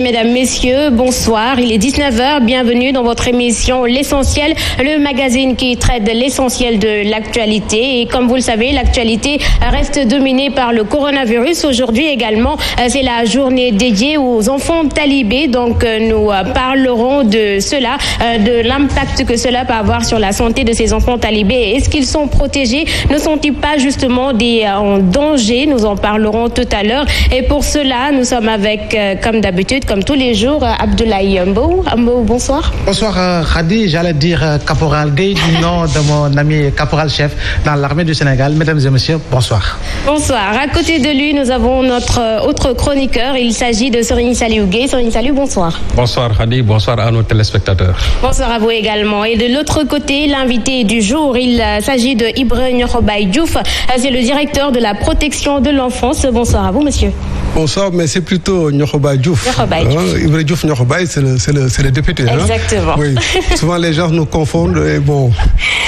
Mesdames, Messieurs, bonsoir. Il est 19h. Bienvenue dans votre émission L'Essentiel, le magazine qui traite de l'essentiel de l'actualité. Et comme vous le savez, l'actualité reste dominée par le coronavirus. Aujourd'hui également, c'est la journée dédiée aux enfants talibés. Donc, nous parlerons de cela, de l'impact que cela peut avoir sur la santé de ces enfants talibés. Est-ce qu'ils sont protégés? Ne sont-ils pas justement en danger? Nous en parlerons tout à l'heure. Et pour cela, nous sommes avec, comme d'habitude, comme tous les jours, Abdoulaye Mbou. Mbou, bonsoir. Bonsoir Khadi, j'allais dire Caporal Gueye du nom de mon ami Caporal-chef dans l'armée du Sénégal. Mesdames et messieurs, bonsoir. Bonsoir. À côté de lui, nous avons notre autre chroniqueur. Il s'agit de Serigne Saliou Gueye. Serigne Saliou, bonsoir. Bonsoir Khadi, bonsoir à nos téléspectateurs. Bonsoir à vous également. Et de l'autre côté, l'invité du jour, il s'agit de Ibra Niokhobaye Diouf. C'est le directeur de la protection de l'enfance. Bonsoir à vous, monsieur. Bonsoir, mais c'est plutôt Niokhobaye Diouf. Ibra Diouf Niokhobaye, c'est le député. Exactement. Oui. Souvent les gens nous confondent. Et bon,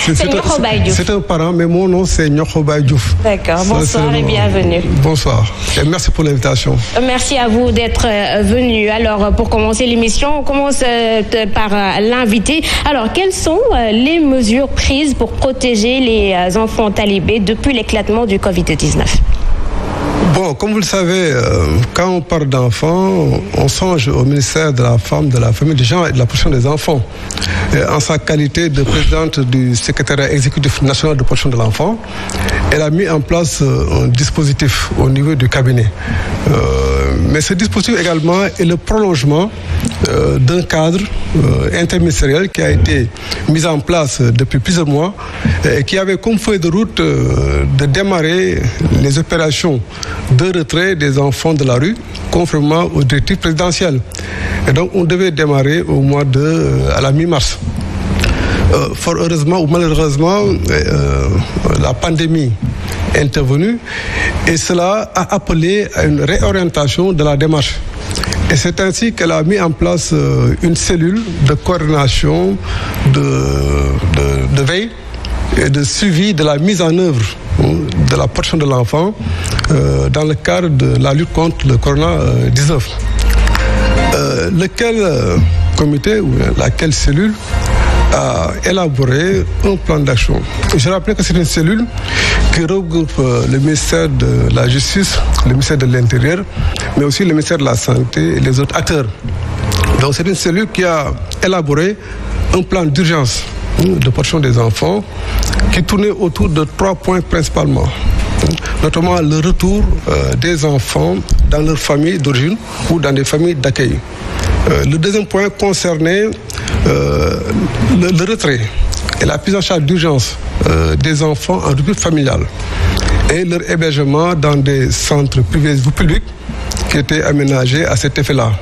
c'est un parent, mais mon nom c'est Niokhobaye Diouf. D'accord. Bonsoir et bienvenue. Bonsoir. Et merci pour l'invitation. Merci à vous d'être venu. Alors, pour commencer l'émission, on commence par l'invité. Alors, quelles sont les mesures prises pour protéger les enfants talibés depuis l'éclatement du Covid-19? Bon, comme vous le savez, quand on parle d'enfants, on songe au ministère de la Femme, de la Famille, du Genre et de la Protection des enfants. En sa qualité de présidente du secrétariat exécutif national de protection de l'enfant, elle a mis en place un dispositif au niveau du cabinet. Mais ce dispositif également est le prolongement d'un cadre interministériel qui a été mis en place depuis plusieurs mois et qui avait comme feuille de route de démarrer les opérations de retrait des enfants de la rue conformément aux directives présidentielles. Et donc on devait démarrer à la mi-mars. Fort heureusement ou malheureusement, la pandémie est intervenue et cela a appelé à une réorientation de la démarche. Et c'est ainsi qu'elle a mis en place une cellule de coordination, de veille et de suivi de la mise en œuvre de la protection de l'enfant dans le cadre de la lutte contre le corona-19. Lequel comité ou laquelle cellule a élaboré un plan d'action. Je rappelle que c'est une cellule qui regroupe le ministère de la Justice, le ministère de l'Intérieur, mais aussi le ministère de la Santé et les autres acteurs. Donc c'est une cellule qui a élaboré un plan d'urgence de protection des enfants qui tournait autour de 3 points principalement. Notamment le retour des enfants dans leur famille d'origine ou dans des familles d'accueil. Le deuxième point concernait le retrait et la prise en charge d'urgence des enfants en rupture familiale et leur hébergement dans des centres privés ou publics qui étaient aménagés à cet effet-là,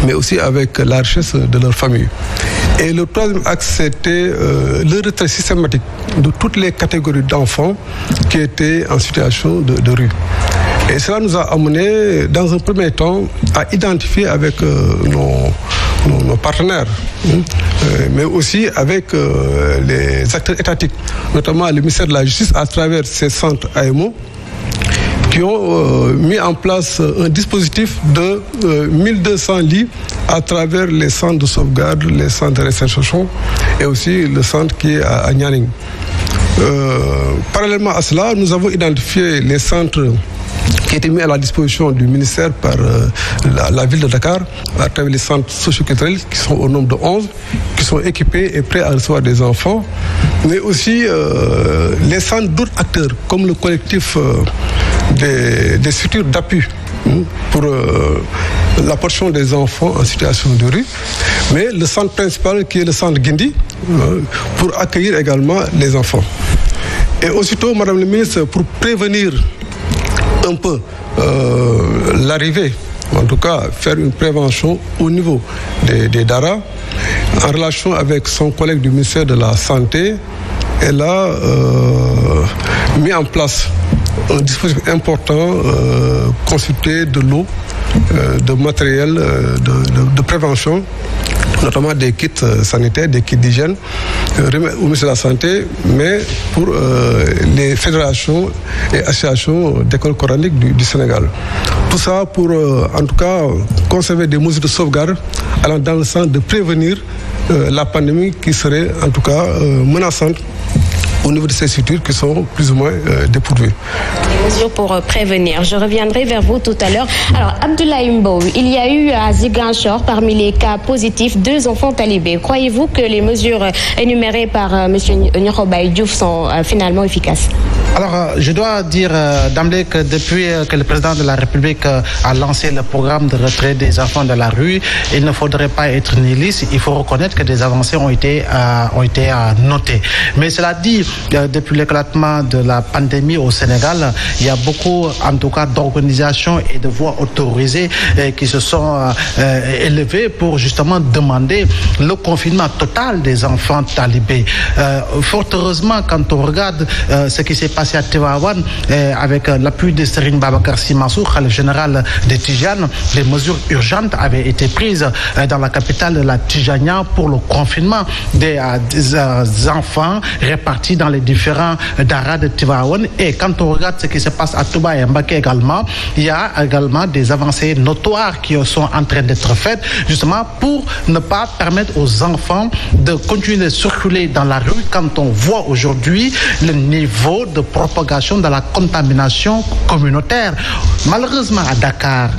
mais aussi avec la richesse de leur famille. Et le troisième axe, c'était le retrait systématique de toutes les catégories d'enfants qui étaient en situation de rue. Et cela nous a amené, dans un premier temps, à identifier avec nos partenaires, mais aussi avec les acteurs étatiques, notamment le ministère de la Justice à travers ces centres AMO, qui ont mis en place un dispositif de 1200 lits à travers les centres de sauvegarde, les centres de réinsertion et aussi le centre qui est à Nianing. Parallèlement à cela, nous avons identifié les centres qui étaient mis à la disposition du ministère par la ville de Dakar à travers les centres socio-culturels qui sont au nombre de 11, qui sont équipés et prêts à recevoir des enfants, mais aussi les centres d'autres acteurs comme le collectif des structures d'appui pour la protection des enfants en situation de rue, mais le centre principal qui est le centre Guindi pour accueillir également les enfants. Et aussitôt, Madame la ministre, pour prévenir un peu l'arrivée, en tout cas faire une prévention au niveau des Dara, en relation avec son collègue du ministère de la Santé, elle a mis en place un dispositif important constitué de l'eau, de matériel de prévention, notamment des kits sanitaires, des kits d'hygiène, remis au ministère de la Santé, mais pour les fédérations et associations d'écoles coraniques du Sénégal. Tout ça pour, en tout cas, conserver des mesures de sauvegarde allant dans le sens de prévenir la pandémie qui serait, en tout cas, menaçante au niveau de ces structures qui sont plus ou moins dépourvues. Des mesures pour prévenir. Je reviendrai vers vous tout à l'heure. Alors, Abdoulaye Mbow, il y a eu à Ziguinchor, parmi les cas positifs, 2 enfants talibés. Croyez-vous que les mesures énumérées par M. Niokhobaye Diouf sont finalement efficaces? Alors, je dois dire d'emblée que depuis que le président de la République a lancé le programme de retrait des enfants de la rue, il ne faudrait pas être nihiliste. Il faut reconnaître que des avancées ont été notées. Mais cela dit, depuis l'éclatement de la pandémie au Sénégal, il y a beaucoup, en tout cas, d'organisations et de voix autorisées qui se sont élevées pour justement demander le confinement total des enfants talibés. Fort heureusement, quand on regarde ce qui s'est passé à Tivaouane avec l'appui de Serigne Babacar Sy Mansour, le général des Tijanes, des mesures urgentes avaient été prises dans la capitale de la Tijania pour le confinement des enfants répartis dans les différents daras de Tivaouane. Et quand on regarde ce qui se passe à Touba et Mbacké également, il y a également des avancées notoires qui sont en train d'être faites justement pour ne pas permettre aux enfants de continuer de circuler dans la rue quand on voit aujourd'hui le niveau de propagation de la contamination communautaire. Malheureusement à Dakar,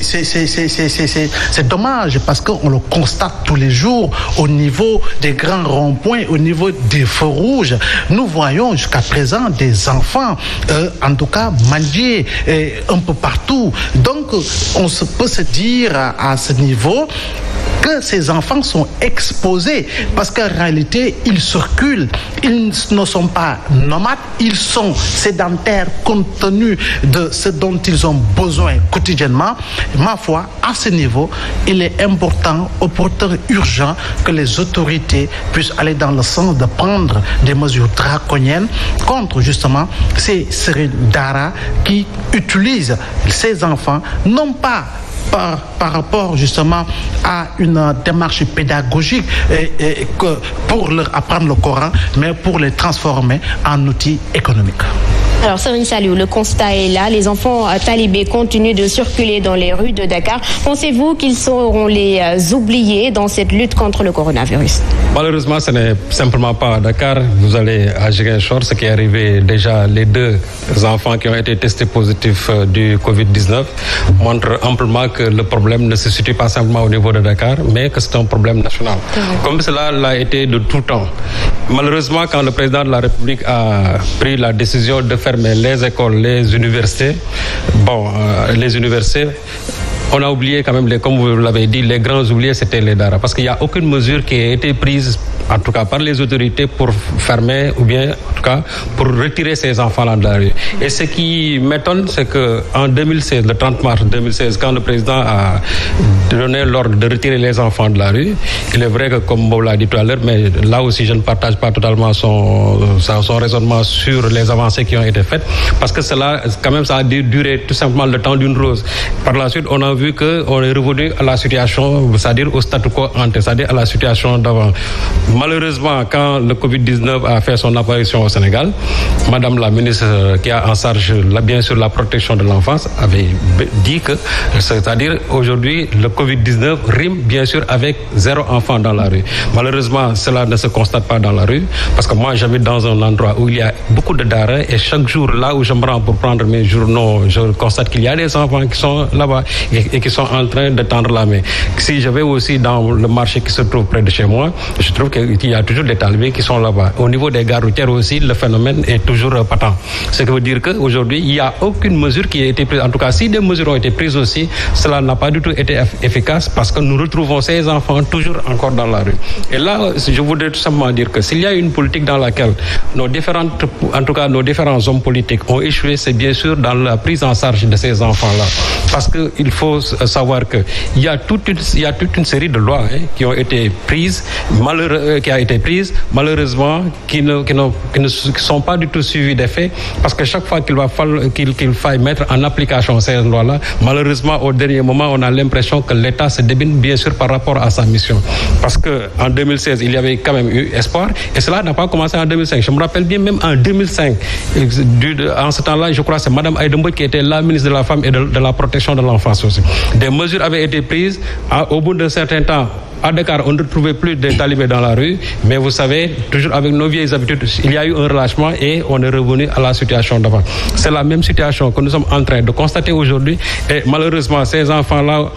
c'est dommage parce qu'on le constate tous les jours au niveau des grands ronds-points, au niveau des feux rouges. Nous voyons jusqu'à présent des enfants, en tout cas mendier un peu partout. Donc on peut se dire à ce niveau que ces enfants sont exposés parce qu'en réalité, ils circulent, ils ne sont pas nomades, ils sont sédentaires compte tenu de ce dont ils ont besoin quotidiennement. Ma foi, à ce niveau, il est important, opportun, urgent que les autorités puissent aller dans le sens de prendre des mesures draconiennes contre justement ces Serigne Dara qui utilisent ces enfants, non pas par rapport justement à une démarche pédagogique pour leur apprendre le Coran, mais pour les transformer en outils économiques. Alors, Serigne Saliou, le constat est là. Les enfants talibés continuent de circuler dans les rues de Dakar. Pensez-vous qu'ils seront les oubliés dans cette lutte contre le coronavirus? Malheureusement, ce n'est simplement pas à Dakar. Vous allez à Ziguinchor, ce qui est arrivé déjà, les 2 enfants qui ont été testés positifs du Covid-19 montrent amplement que le problème ne se situe pas simplement au niveau de Dakar, mais que c'est un problème national. Comme cela l'a été de tout temps. Malheureusement, quand le président de la République a pris la décision de fermer les écoles, les universités, on a oublié quand même, comme vous l'avez dit, les grands oubliés, c'était les daras. Parce qu'il n'y a aucune mesure qui a été prise, en tout cas par les autorités, pour fermer ou bien, en tout cas, pour retirer ces enfants-là de la rue. Et ce qui m'étonne, c'est qu'en 2016, le 30 mars 2016, quand le président a donné l'ordre de retirer les enfants de la rue, il est vrai que, comme Bob l'a dit tout à l'heure, mais là aussi, je ne partage pas totalement son raisonnement sur les avancées qui ont été faites, parce que cela, quand même, ça a duré tout simplement le temps d'une rose. Par la suite, on a vu qu'on est revenu à la situation, c'est-à-dire au statu quo ante, c'est-à-dire à la situation d'avant. Malheureusement, quand le Covid-19 a fait son apparition au Sénégal, Madame la ministre qui a en charge, bien sûr, la protection de l'enfance, avait dit que, c'est-à-dire aujourd'hui, le Covid-19 rime bien sûr avec 0 enfant dans la rue. Malheureusement, cela ne se constate pas dans la rue, parce que moi, j'habite dans un endroit où il y a beaucoup de daras, et chaque jour, là où je me rends pour prendre mes journaux, je constate qu'il y a des enfants qui sont là-bas et qui sont en train de tendre la main. Si je vais aussi dans le marché qui se trouve près de chez moi, je trouve qu'il y a toujours des talibés qui sont là-bas. Au niveau des gares routières aussi, le phénomène est toujours patent. Ce qui veut dire qu'aujourd'hui, il n'y a aucune mesure qui a été prise. En tout cas, si des mesures ont été prises aussi, cela n'a pas du tout été efficace, parce que nous retrouvons ces enfants toujours encore dans la rue. Et là, je voudrais tout simplement dire que s'il y a une politique dans laquelle nos différents hommes politiques ont échoué, c'est bien sûr dans la prise en charge de ces enfants-là. Parce qu'il faut savoir qu'il y a toute une série de lois qui ont été prises, qui a été prise, malheureusement, qui ne sont pas du tout suivies des faits, parce que chaque fois qu'il faille mettre en application ces lois-là, malheureusement, au dernier moment, on a l'impression que l'État se débine, bien sûr, par rapport à sa mission. Parce qu'en 2016, il y avait quand même eu espoir, et cela n'a pas commencé en 2005. Je me rappelle bien, même en 2005, en ce temps-là, je crois que c'est Mme Aïda Mbodj qui était la ministre de la Femme et de la Protection de l'Enfance aussi. Des mesures avaient été prises. Au bout d'un certain temps, à Dakar, on ne retrouvait plus des talibés dans la rue, mais vous savez, toujours avec nos vieilles habitudes, il y a eu un relâchement et on est revenu à la situation d'avant. C'est la même situation que nous sommes en train de constater aujourd'hui, et malheureusement, ces enfants-là,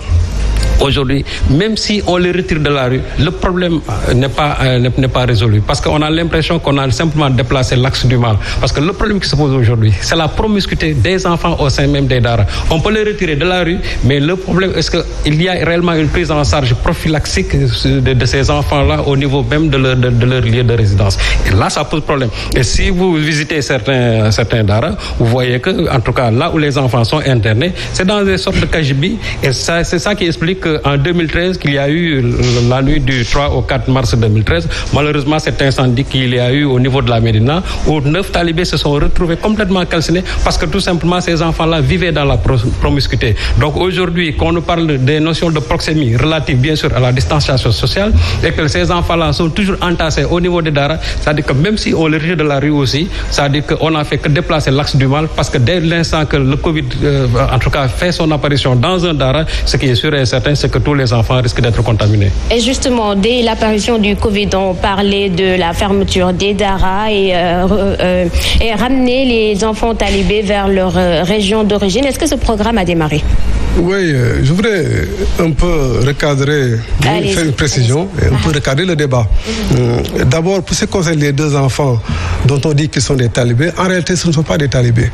aujourd'hui, même si on les retire de la rue, le problème n'est pas résolu. Parce qu'on a l'impression qu'on a simplement déplacé l'axe du mal. Parce que le problème qui se pose aujourd'hui, c'est la promiscuité des enfants au sein même des daara. On peut les retirer de la rue, mais le problème, est-ce qu'il y a réellement une prise en charge prophylaxique de ces enfants-là au niveau même de leur lieu de résidence? Et là, ça pose problème. Et si vous visitez certains daara, vous voyez que, en tout cas, là où les enfants sont internés, c'est dans des sortes de cagibi. Et c'est ça qui explique en 2013 qu'il y a eu la nuit du 3 au 4 mars 2013, malheureusement cet incendie qu'il y a eu au niveau de la Médina, où 9 talibés se sont retrouvés complètement calcinés parce que tout simplement ces enfants-là vivaient dans la promiscuité. Donc aujourd'hui, quand on nous parle des notions de proxémie relatives bien sûr à la distanciation sociale et que ces enfants-là sont toujours entassés au niveau des daara, c'est-à-dire que même si on les retire de la rue aussi, c'est-à-dire qu'on n'a fait que déplacer l'axe du mal parce que dès l'instant que le Covid en tout cas fait son apparition dans un daara, ce qui est sûr et certain, c'est que tous les enfants risquent d'être contaminés. Et justement, dès l'apparition du Covid, on parlait de la fermeture des daara et ramener les enfants talibés vers leur région d'origine. Est-ce que ce programme a démarré? Oui, je voudrais un peu recadrer, faire une précision, et un peu recadrer le débat. D'abord, pour ce qui concerne les 2 enfants dont on dit qu'ils sont des talibés, en réalité, ce ne sont pas des talibés.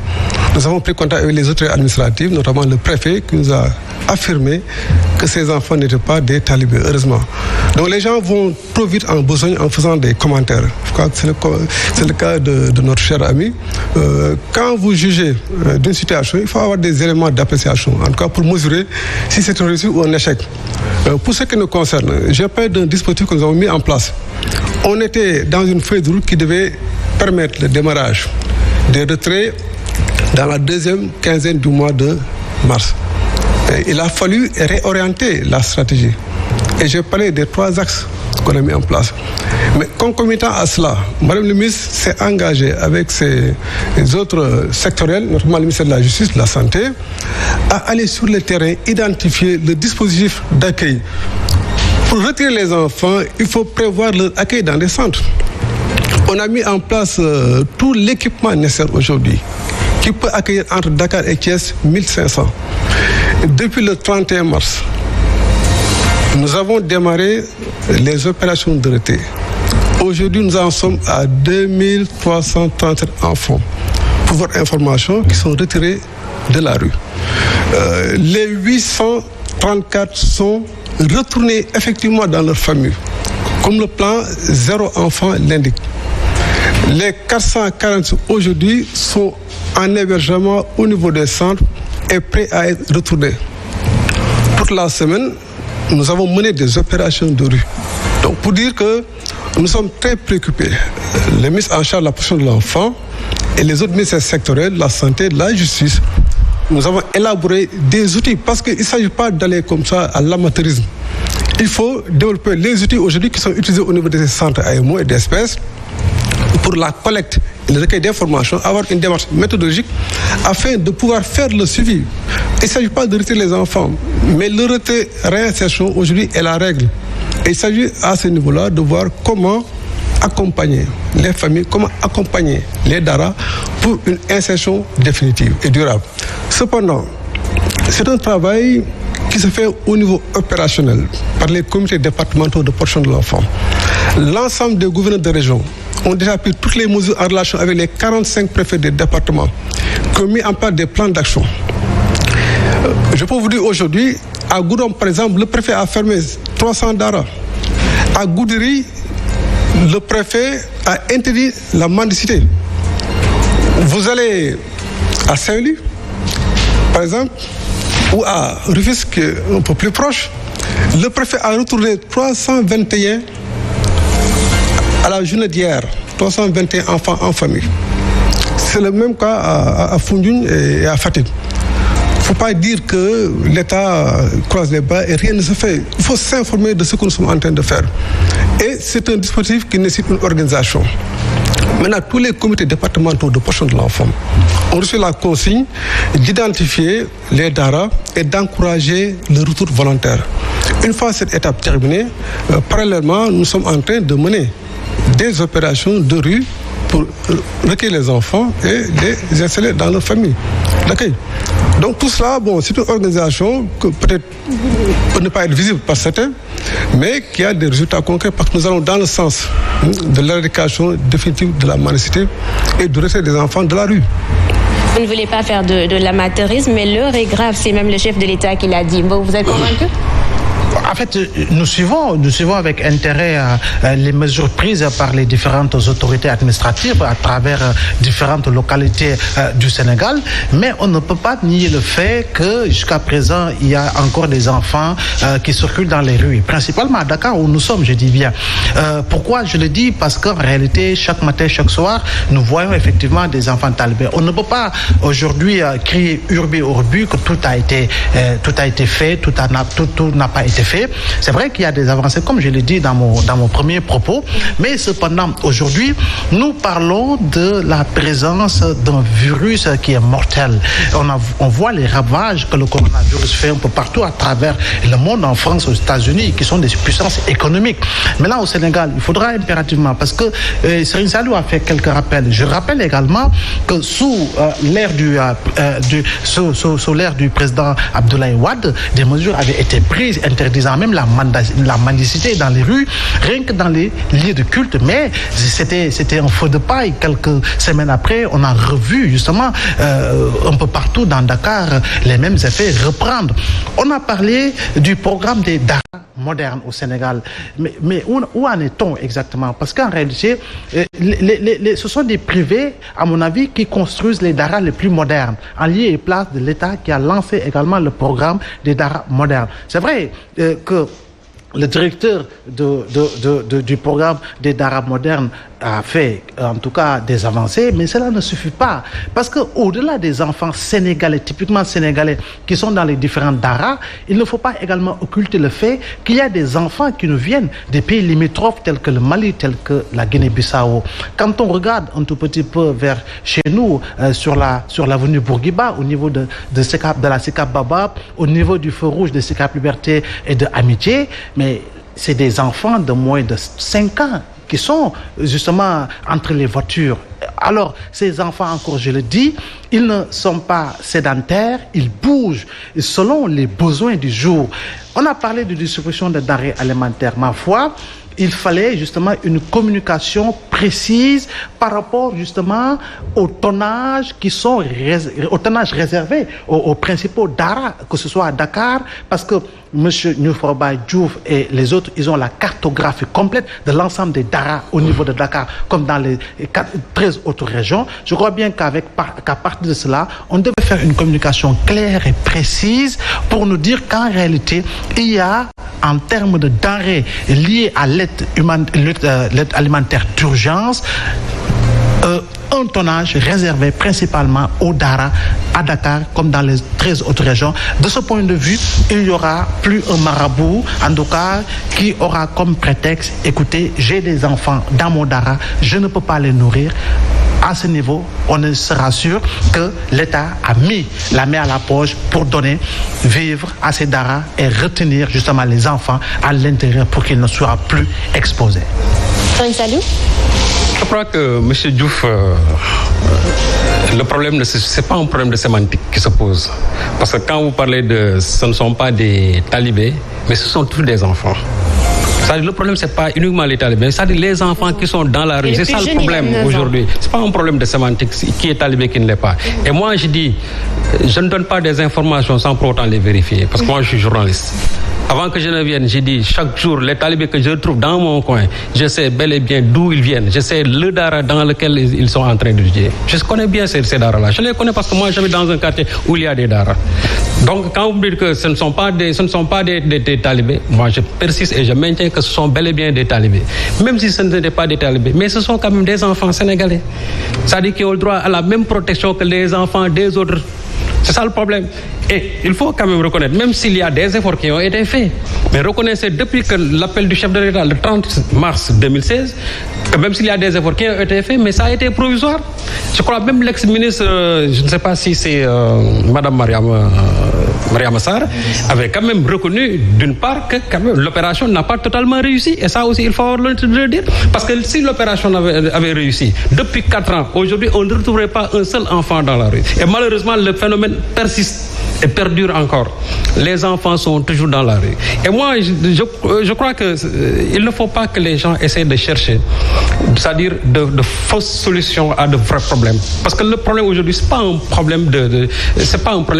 Nous avons pris contact avec les autorités administratives, notamment le préfet, qui nous a affirmé que ces enfants n'étaient pas des talibés, heureusement. Donc les gens vont trop vite en besogne en faisant des commentaires. Je crois que c'est le cas de notre cher ami. Quand vous jugez d'une situation, il faut avoir des éléments d'appréciation, en tout cas pour mesurer si c'est un réussite ou un échec. Pour ce qui nous concerne, j'ai parlé d'un dispositif que nous avons mis en place. On était dans une feuille de route qui devait permettre le démarrage des retraits dans la 2e quinzaine du mois de mars. Il a fallu réorienter la stratégie. Et j'ai parlé des 3 axes qu'on a mis en place. Mais concomitant à cela, Mme le ministre s'est engagée avec ses autres sectoriels, notamment le ministère de la Justice, de la Santé, à aller sur le terrain, identifier le dispositif d'accueil. Pour retirer les enfants, il faut prévoir leur accueil dans des centres. On a mis en place tout l'équipement nécessaire aujourd'hui, qui peut accueillir entre Dakar et Thiès 1500. Depuis le 31 mars, nous avons démarré les opérations de retrait. Aujourd'hui, nous en sommes à 2337 enfants, pour votre information, qui sont retirés de la rue. Les 834 sont retournés effectivement dans leur famille, comme le plan Zéro Enfant l'indique. Les 440 aujourd'hui sont en hébergement au niveau des centres et prêts à être retournés. Toute la semaine, nous avons mené des opérations de rue. Donc pour dire que nous sommes très préoccupés, les ministres en charge de la protection de l'enfant et les autres ministères sectoriels, la santé, de la justice, nous avons élaboré des outils parce qu'il ne s'agit pas d'aller comme ça à l'amateurisme. Il faut développer les outils aujourd'hui qui sont utilisés au niveau des centres AMO et d'espèces pour la collecte et le recueil d'informations, avoir une démarche méthodologique afin de pouvoir faire le suivi. Il ne s'agit pas de retirer les enfants, mais le retrait réinsertion aujourd'hui est la règle. Et il s'agit à ce niveau-là de voir comment accompagner les familles, comment accompagner les daara pour une insertion définitive et durable. Cependant, c'est un travail qui se fait au niveau opérationnel par les comités départementaux de protection de l'enfant. L'ensemble des gouverneurs de région ont déjà pris toutes les mesures en relation avec les 45 préfets des départements qui ont mis en place des plans d'action. Je peux vous dire aujourd'hui, à Goudomp, par exemple, le préfet a fermé 300 daara. À Goudiri, le préfet a interdit la mendicité. Vous allez à Saint-Louis, par exemple, ou à Rufisque, un peu plus proche, le préfet a retourné 321 À la journée d'hier, 321 enfants en famille. C'est le même cas à Foundiougne et à Fatick. Il ne faut pas dire que l'État croise les bras et rien ne se fait. Il faut s'informer de ce que nous sommes en train de faire. Et c'est un dispositif qui nécessite une organisation. Maintenant, tous les comités départementaux de protection de l'enfant ont reçu la consigne d'identifier les daras et d'encourager le retour volontaire. Une fois cette étape terminée, parallèlement, nous sommes en train de mener des opérations de rue pour recueillir les enfants et les installer dans leur famille d'accueil. Donc tout cela, c'est une organisation que peut-être peut ne pas être visible par certains, mais qui a des résultats concrets parce que nous allons dans le sens de l'éradication définitive de la mendicité et du retrait des enfants de la rue. Vous ne voulez pas faire de l'amateurisme, mais l'heure est grave, c'est même le chef de l'État qui l'a dit. Vous êtes convaincu ? En fait, nous suivons avec intérêt les mesures prises par les différentes autorités administratives à travers différentes localités du Sénégal, mais on ne peut pas nier le fait que jusqu'à présent, il y a encore des enfants qui circulent dans les rues, principalement à Dakar où nous sommes, je dis bien. Pourquoi je le dis? Parce qu'en réalité, chaque matin, chaque soir, nous voyons effectivement des enfants talibés. On ne peut pas aujourd'hui crier urbi urbi que tout a été fait, tout n'a pas été fait. C'est vrai qu'il y a des avancées, comme je l'ai dit dans mon premier propos, mais cependant, aujourd'hui, nous parlons de la présence d'un virus qui est mortel. On voit les ravages que le coronavirus fait un peu partout à travers le monde, en France, aux États-Unis, qui sont des puissances économiques. Mais là, au Sénégal, il faudra impérativement, parce que Serigne Saliou a fait quelques rappels. Je rappelle également que sous l'ère du président Abdoulaye Wade, des mesures avaient été prises interdisant même la mendicité dans les rues, rien que dans les lieux de culte, mais c'était un feu de paille. Quelques semaines après, on a revu justement un peu partout dans Dakar les mêmes effets reprendre. On a parlé du programme des daras modernes au Sénégal, mais où en est-on exactement? Parce qu'en réalité, ce sont des privés, à mon avis, qui construisent les daras les plus modernes, en lieu et place de l'État qui a lancé également le programme des daras modernes. C'est vrai que le directeur du programme des daras modernes a fait en tout cas des avancées, mais cela ne suffit pas. Parce qu'au-delà des enfants sénégalais, typiquement sénégalais, qui sont dans les différents daras, il ne faut pas également occulter le fait qu'il y a des enfants qui nous viennent des pays limitrophes tels que le Mali, tels que la Guinée-Bissau. Quand on regarde un tout petit peu vers chez nous, sur l'avenue Bourguiba, au niveau de la SICAP Babab, au niveau du feu rouge de SICAP Liberté et de Amitié, mais c'est des enfants de moins de 5 ans qui sont justement entre les voitures. Alors, ces enfants, encore je le dis, ils ne sont pas sédentaires, ils bougent selon les besoins du jour. On a parlé de distribution de denrées alimentaires. Ma foi, il fallait justement une communication précise par rapport justement au tonnage réservé aux principaux daras, que ce soit à Dakar, parce que M. Nufroba Diouf et les autres, ils ont la cartographie complète de l'ensemble des daras au niveau de Dakar, comme dans les 13 autres régions. Je crois bien qu'à partir de cela, on devait faire une communication claire et précise pour nous dire qu'en réalité, il y a, en termes de denrées liées à l'aide alimentaire d'urgence, un tonnage réservé principalement aux daras à Dakar comme dans les 13 autres régions. De ce point de vue, il n'y aura plus un marabout, en tout cas, qui aura comme prétexte, écoutez, j'ai des enfants dans mon dara, je ne peux pas les nourrir. À ce niveau, on sera sûr que l'État a mis la main à la poche pour donner vivre à ces daras et retenir justement les enfants à l'intérieur pour qu'ils ne soient plus exposés. Salut. Je crois que M. Diouf, le problème, ce n'est pas un problème de sémantique qui se pose. Parce que quand vous parlez ce ne sont pas des talibés, mais ce sont tous des enfants. Le problème, ce n'est pas uniquement les talibés, c'est-à-dire les enfants qui sont dans la rue. C'est ça le problème aujourd'hui. Ce n'est pas un problème de sémantique, qui est talibé, qui ne l'est pas. Et moi, je dis, je ne donne pas des informations sans pour autant les vérifier, parce que moi, je suis journaliste. Avant que je ne vienne, j'ai dit chaque jour, les talibés que je trouve dans mon coin, je sais bel et bien d'où ils viennent. Je sais le dara dans lequel ils sont en train d'étudier. Je connais bien ces daras-là. Je les connais parce que moi, j'habite dans un quartier où il y a des daras. Donc, quand vous dites que ce ne sont pas des talibés, moi, je persiste et je maintiens que ce sont bel et bien des talibés. Même si ce n'étaient pas des talibés, mais ce sont quand même des enfants sénégalais. C'est-à-dire qu'ils ont le droit à la même protection que les enfants des autres. C'est ça le problème. Et il faut quand même reconnaître, même s'il y a des efforts qui ont été faits, mais reconnaissez depuis que l'appel du chef de l'État le 30 mars 2016, que même s'il y a des efforts qui ont été faits, mais ça a été provisoire. Je crois même l'ex-ministre, je ne sais pas si c'est Madame Mariama Sarr, avait quand même reconnu d'une part que quand même, l'opération n'a pas totalement réussi. Et ça aussi, il faut le dire. Parce que si l'opération avait réussi, depuis 4 ans, aujourd'hui, on ne retrouverait pas un seul enfant dans la rue. Et malheureusement, le phénomène persiste et perdure encore. Les enfants sont toujours dans la rue. Et moi, je crois qu'il ne faut pas que les gens essaient de chercher, c'est-à-dire de fausses solutions à de vrais problèmes. Parce que le problème aujourd'hui, c'est pas un problème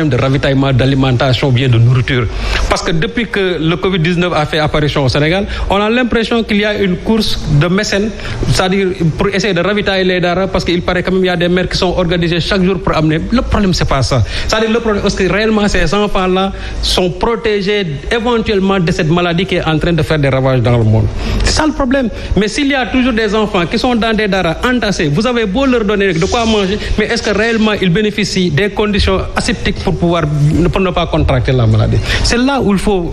de ravitaillement, d'alimentation, bien de nourriture. Parce que depuis que le Covid-19 a fait apparition au Sénégal, on a l'impression qu'il y a une course de mécènes, c'est-à-dire pour essayer de ravitailler les daras, parce qu'il paraît quand même qu'il y a des mères qui sont organisées chaque jour pour amener. Le problème, c'est pas ça. C'est-à-dire le problème, parce que réellement, ces enfants-là sont protégés éventuellement de cette maladie qui est en train de faire des ravages dans le monde. C'est ça le problème. Mais s'il y a toujours des enfants qui sont dans des daras entassés, vous avez beau leur donner de quoi manger, mais est-ce que réellement ils bénéficient des conditions aseptiques pour ne pas contracter la maladie? C'est là où il faut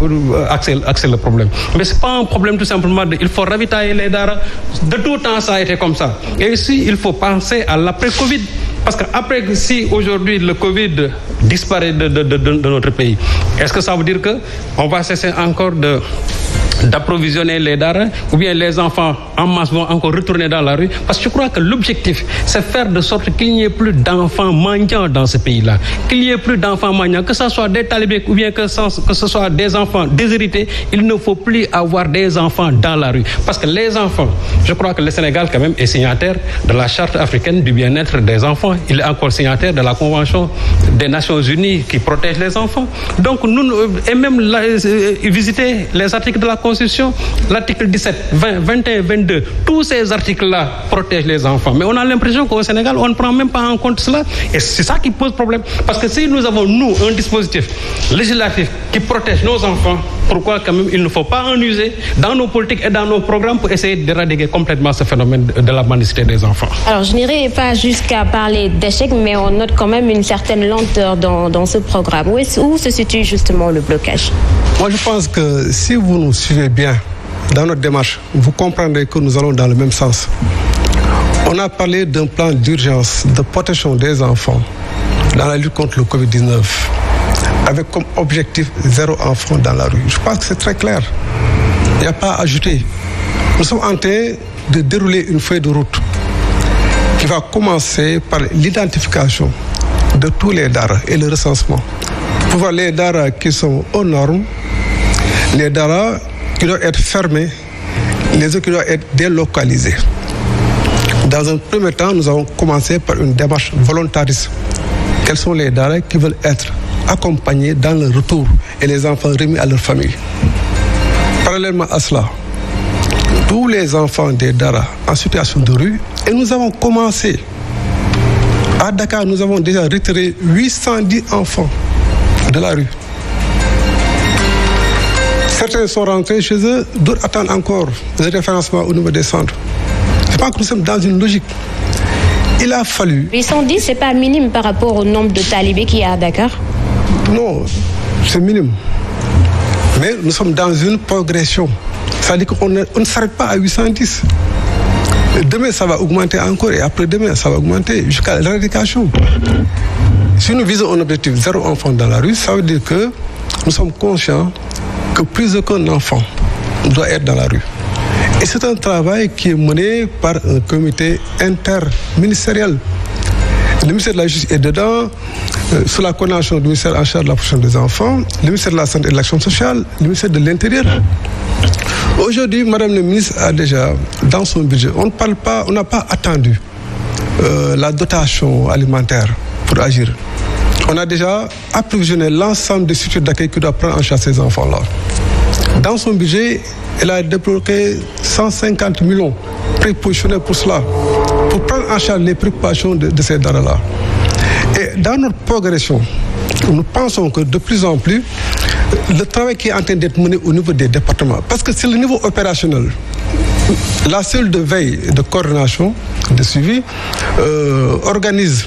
axer le problème. Mais c'est pas un problème tout simplement il faut ravitailler les daras. De tout temps, ça a été comme ça. Et ici, il faut penser à l'après-Covid. Parce qu'après, si aujourd'hui le Covid disparaît de notre pays, est-ce que ça veut dire qu'on va cesser encore d'approvisionner les daras, ou bien les enfants en masse vont encore retourner dans la rue? Parce que je crois que l'objectif, c'est faire de sorte qu'il n'y ait plus d'enfants mendiants dans ce pays-là, qu'il n'y ait plus d'enfants mendiants, que ce soit des talibés ou bien que ce soit des enfants déshérités. Il ne faut plus avoir des enfants dans la rue. Parce que les enfants, je crois que le Sénégal quand même est signataire de la Charte africaine du bien-être des enfants. Il est encore signataire de la Convention des Nations Unies qui protège les enfants. Donc nous, et même visiter les articles de la Constitution, l'article 17, 20, 21, 22, tous ces articles-là protègent les enfants. Mais on a l'impression qu'au Sénégal, on ne prend même pas en compte cela. Et c'est ça qui pose problème. Parce que si nous avons, nous, un dispositif législatif qui protège nos enfants, pourquoi quand même il ne faut pas en user dans nos politiques et dans nos programmes pour essayer d'éradiquer complètement ce phénomène de la mendicité des enfants? Alors, je n'irai pas jusqu'à parler d'échec, mais on note quand même une certaine lenteur dans ce programme. Où se situe justement le blocage? Moi, je pense que si vous nous suivez bien dans notre démarche, vous comprendrez que nous allons dans le même sens. On a parlé d'un plan d'urgence de protection des enfants dans la lutte contre le Covid-19, avec comme objectif 0 enfant dans la rue. Je pense que c'est très clair. Il n'y a pas à ajouter. Nous sommes en train de dérouler une feuille de route qui va commencer par l'identification de tous les daras et le recensement. Pour voir les daras qui sont aux normes, les daras qui doivent être fermés, les autres qui doivent être délocalisés. Dans un premier temps, nous avons commencé par une démarche volontariste. Quels sont les daras qui veulent être accompagnés dans le retour et les enfants remis à leur famille? Parallèlement à cela, tous les enfants des daras en situation de rue, et nous avons commencé. À Dakar, nous avons déjà retiré 810 enfants de la rue. Certains sont rentrés chez eux, d'autres attendent encore le référencement au niveau des centres. Je pense que nous sommes dans une logique. Il a fallu... 810, ce n'est pas minime par rapport au nombre de talibés qu'il y a à Dakar? Non, c'est minime. Mais nous sommes dans une progression. C'est-à-dire qu'on ne s'arrête pas à 810. Demain, ça va augmenter encore et après-demain, ça va augmenter jusqu'à l'éradication. Si nous visons un objectif 0 enfant dans la rue, ça veut dire que nous sommes conscients que plus qu'un enfant doit être dans la rue. Et c'est un travail qui est mené par un comité interministériel. Le ministère de la Justice est dedans, sous la coordination du ministère en charge de la protection des enfants, le ministère de la Santé et de l'Action sociale, le ministère de l'Intérieur. Aujourd'hui, Madame le ministre a déjà, dans son budget, on n'a pas attendu la dotation alimentaire pour agir. On a déjà approvisionné l'ensemble des structures d'accueil qui doivent prendre en charge ces enfants-là. Dans son budget, elle a débloqué 150 millions prépositionnés pour cela, pour prendre en charge les préoccupations de ces daras-là. Et dans notre progression, nous pensons que de plus en plus, le travail qui est en train d'être mené au niveau des départements, parce que c'est le niveau opérationnel, la cellule de veille et de coordination, de suivi, organise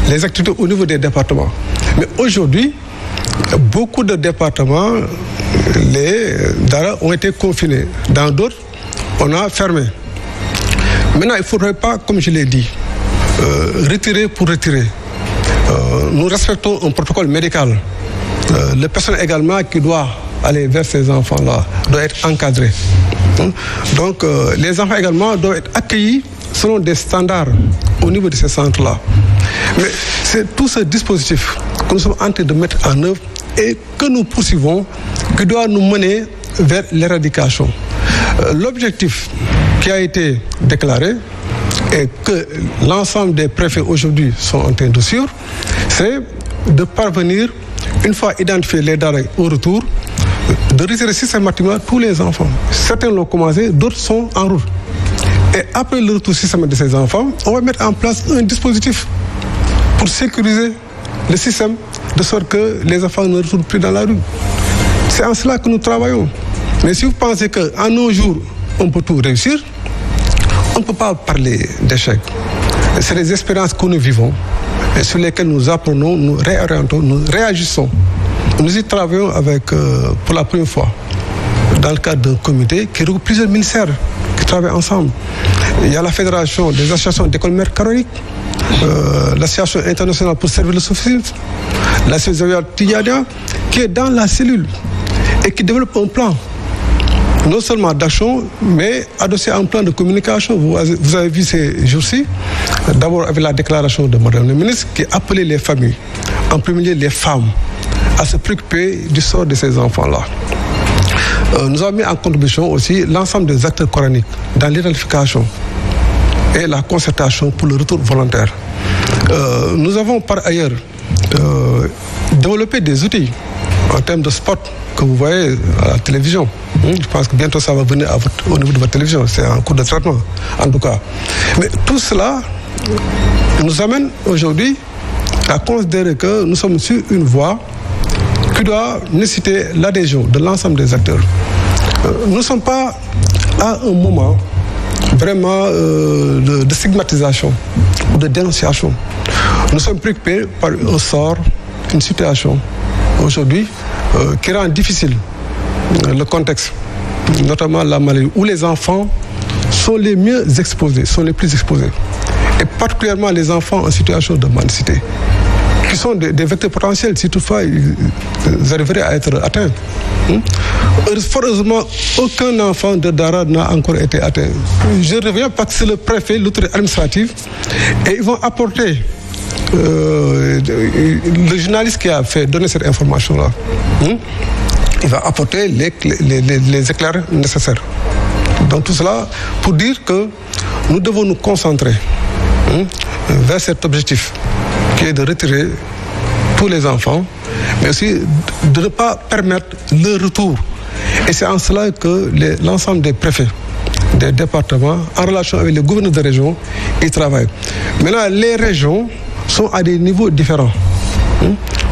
les activités au niveau des départements. Mais aujourd'hui, beaucoup de départements, les daras ont été confinés. Dans d'autres, on a fermé. Maintenant, il ne faudrait pas, comme je l'ai dit, retirer pour retirer. Nous respectons un protocole médical. Le personnel également qui doit aller vers ces enfants-là doit être encadré. Donc, les enfants également doivent être accueillis selon des standards au niveau de ces centres-là. Mais c'est tout ce dispositif que nous sommes en train de mettre en œuvre et que nous poursuivons, qui doit nous mener vers l'éradication. L'objectif qui a été déclaré et que l'ensemble des préfets aujourd'hui sont en train de suivre, c'est de parvenir, une fois identifiés les daras au retour, de retirer systématiquement tous les enfants. Certains l'ont commencé, d'autres sont en route. Et après le retour systématique de ces enfants, on va mettre en place un dispositif pour sécuriser le système, de sorte que les enfants ne retournent plus dans la rue. C'est en cela que nous travaillons. Mais si vous pensez qu'en nos jours, on peut tout réussir, on ne peut pas parler d'échec. C'est des expériences que nous vivons, et sur lesquelles nous apprenons, nous réorientons, nous réagissons. Nous y travaillons avec, pour la première fois, dans le cadre d'un comité qui regroupe plusieurs ministères qui travaillent ensemble. Il y a la Fédération des associations d'écoles mères canoniques, l'Association internationale pour servir le sophisme, l'association Tidiadia, qui est dans la cellule et qui développe un plan, non seulement d'action, mais adossé à un plan de communication. Vous avez vu ces jours-ci, d'abord avec la déclaration de Madame la ministre, qui appelait les familles, en premier lieu les femmes, à se préoccuper du sort de ces enfants-là. Nous avons mis en contribution aussi l'ensemble des acteurs coraniques dans l'identification et la concertation pour le retour volontaire. Nous avons par ailleurs développé des outils en termes de spot que vous voyez à la télévision. Je pense que bientôt ça va venir au niveau de votre télévision. C'est en cours de traitement, en tout cas. Mais tout cela nous amène aujourd'hui à considérer que nous sommes sur une voie qui doit nécessiter l'adhésion de l'ensemble des acteurs. Nous ne sommes pas à un moment vraiment de stigmatisation ou de dénonciation. Nous sommes préoccupés par un sort, une situation aujourd'hui qui rend difficile le contexte, notamment la maladie, où les enfants sont les mieux exposés, sont les plus exposés. Et particulièrement les enfants en situation de mendicité, qui sont des vecteurs potentiels si toutefois ils arriveraient à être atteints. Heureusement, aucun enfant de Dara n'a encore été atteint. Je reviens parce que c'est le préfet, l'autorité administrative, et ils vont apporter le journaliste qui a fait donner cette information-là. Il va apporter les éclairs nécessaires. Donc tout cela pour dire que nous devons nous concentrer vers cet objectif qui est de retirer tous les enfants, mais aussi de ne pas permettre le retour. Et c'est en cela que l'ensemble des préfets, des départements, en relation avec les gouverneurs de région, ils travaillent. Maintenant, les régions sont à des niveaux différents.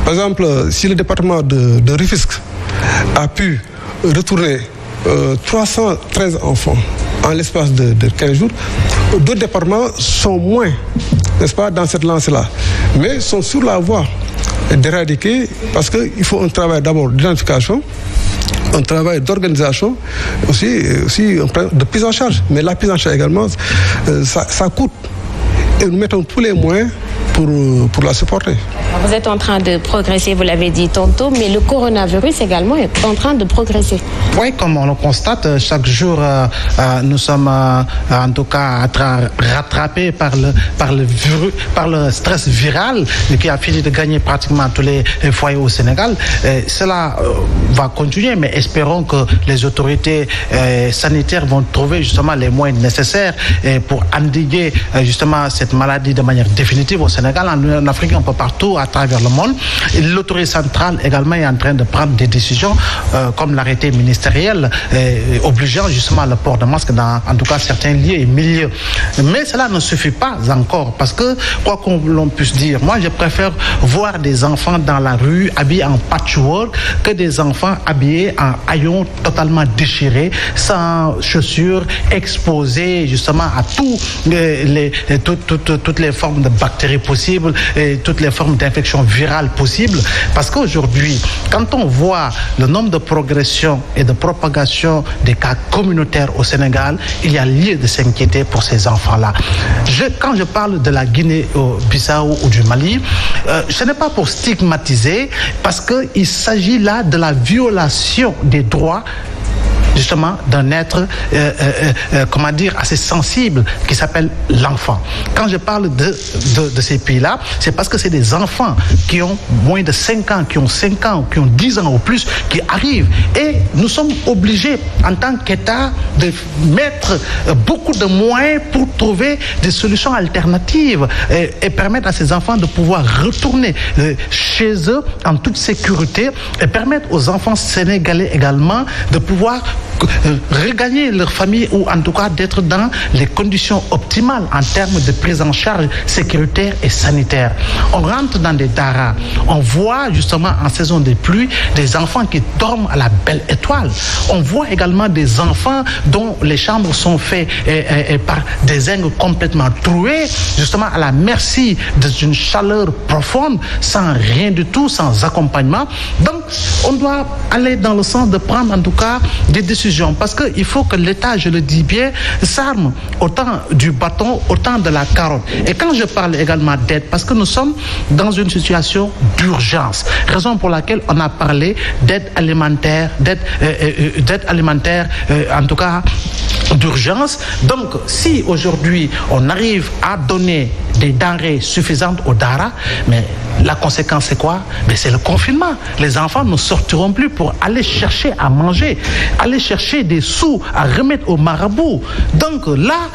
Par exemple, si le département de Rufisque a pu retourner 313 enfants en l'espace de 15 jours, d'autres départements sont moins, n'est-ce pas, dans cette lancée-là, mais sont sur la voie d'éradiquer, parce qu'il faut un travail d'abord d'identification, un travail d'organisation, aussi un travail de prise en charge. Mais la prise en charge également, ça coûte. Et nous mettons tous les moyens pour la supporter. Vous êtes en train de progresser, vous l'avez dit tantôt, mais le coronavirus également est en train de progresser. Oui, comme on le constate, chaque jour, nous sommes en tout cas rattrapés par le stress viral qui a fini de gagner pratiquement tous les foyers au Sénégal. Cela va continuer, mais espérons que les autorités sanitaires vont trouver justement les moyens nécessaires pour endiguer justement cette maladie de manière définitive au Sénégal, en Afrique, un peu partout partout à travers le monde. L'autorité centrale également est en train de prendre des décisions comme l'arrêté ministériel obligeant justement le port de masque dans en tout cas certains lieux et milieux. Mais cela ne suffit pas encore parce que quoi qu'on l'on puisse dire, moi je préfère voir des enfants dans la rue habillés en patchwork que des enfants habillés en haillons totalement déchirés, sans chaussures, exposés justement à toutes les formes de bactéries possibles et toutes les formes d'infections virales possibles. Parce qu'aujourd'hui, quand on voit le nombre de progression et de propagation des cas communautaires au Sénégal, il y a lieu de s'inquiéter pour ces enfants-là. Quand je parle de la Guinée-Bissau ou du Mali, ce n'est pas pour stigmatiser, parce qu'il s'agit là de la violation des droits justement d'un être assez sensible qui s'appelle l'enfant. Quand je parle de ces pays-là, c'est parce que c'est des enfants qui ont moins de 5 ans, qui ont 5 ans, qui ont 10 ans ou plus, qui arrivent. Et nous sommes obligés, en tant qu'État, de mettre beaucoup de moyens pour trouver des solutions alternatives et permettre à ces enfants de pouvoir retourner chez eux en toute sécurité et permettre aux enfants sénégalais également de pouvoir regagner leur famille ou en tout cas d'être dans les conditions optimales en termes de prise en charge sécuritaire et sanitaire. On rentre dans des daras, on voit justement en saison des pluies des enfants qui dorment à la belle étoile. On voit également des enfants dont les chambres sont faites par des zincs complètement troués, justement à la merci d'une chaleur profonde, sans rien du tout, sans accompagnement. Donc on doit aller dans le sens de prendre en tout cas des décisions, parce qu'il faut que l'État, je le dis bien, s'arme autant du bâton, autant de la carotte. Et quand je parle également d'aide, parce que nous sommes dans une situation d'urgence, raison pour laquelle on a parlé d'aide alimentaire, en tout cas d'urgence. Donc, si aujourd'hui on arrive à donner des denrées suffisantes aux Dara, mais la conséquence c'est quoi? C'est le confinement. Les enfants ne sortiront plus pour aller chercher à manger, aller chercher des sous à remettre au marabout. Donc là,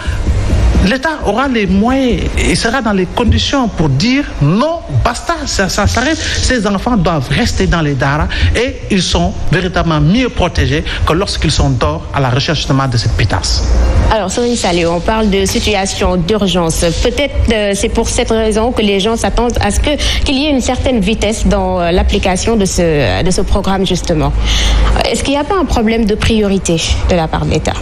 l'État aura les moyens et sera dans les conditions pour dire non, basta, ça s'arrête. Ces enfants doivent rester dans les daras et ils sont véritablement mieux protégés que lorsqu'ils sont dehors à la recherche justement de cette pitasse. Alors, Serigne Saliou, on parle de situation d'urgence. Peut-être c'est pour cette raison que les gens s'attendent à ce qu'il y ait une certaine vitesse dans l'application de ce programme, justement. Est-ce qu'il n'y a pas un problème de priorité de la part de l'État?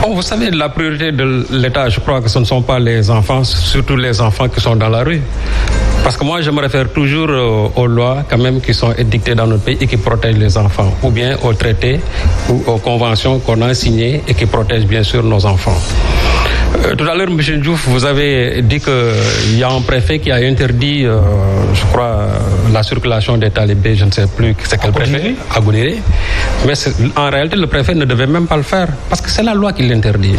Bon, vous savez, la priorité de l'État, je crois que ce ne sont pas les enfants, surtout les enfants qui sont dans la rue. Parce que moi, je me réfère toujours aux lois quand même qui sont édictées dans notre pays et qui protègent les enfants, ou bien aux traités ou aux conventions qu'on a signées et qui protègent bien sûr nos enfants. Tout à l'heure, M. Diouf, vous avez dit qu'il y a un préfet qui a interdit, je crois, la circulation des talibés, je ne sais plus c'est quel préfet, à Goudiri. Mais en réalité, le préfet ne devait même pas le faire, parce que c'est la loi qui l'interdit.